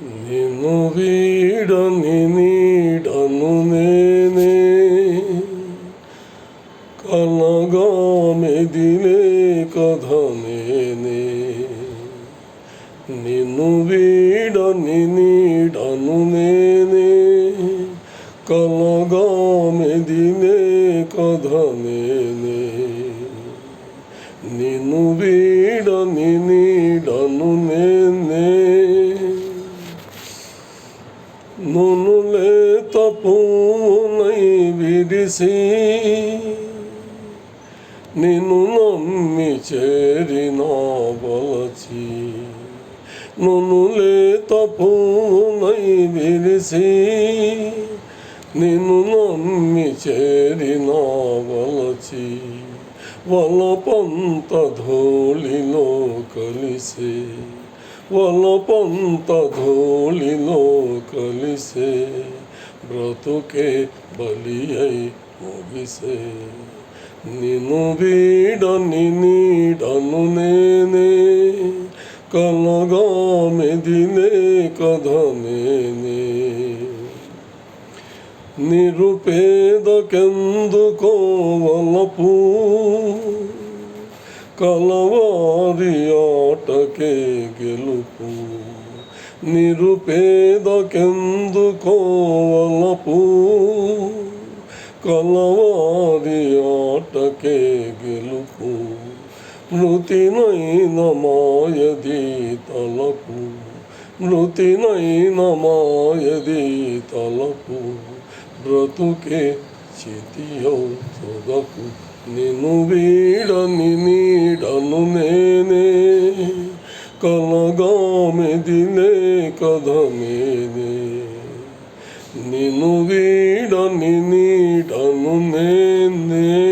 నిన్ను వీడని నీడను నేనే, కలగా మెదిలే కథ నేనే. నిన్ను వీడని నీడను నేనే, కలగా మెదిలే కథ నేనే. నిన్ను వీడని నీడను నేనే, నునులే తపునై విరిసి నిన్ను నమ్మి చేరిన వలచి. నునులే తపునై విరిసి నిన్ను నమ్మి చేరిన వలచి. వలపంత ధూళిలో కలిసే, వలపంత ధూళిలో కలిసే, బ్రతుకే బలి అయి ముగిసే. నిన్ను వీడని నీడను నేనే, కలగా మెదిలే కథ నేనే. నిరుపేదకెందుకో వలపు, కలవారి ఆటకే గెలుపు. నిరుపేదకెందుకో వలపు, కలవారి ఆటకే గెలుపు. మృతినైన మాయది తలపు, మృతినైన మాయది తలపు. బ్రతుకే చితియౌ తుదకు. నిన్ను వీడని నీడను నేనే, కలగా మెదిలే కథ నేనే. నిన్ను వీడని నీడను నేనే.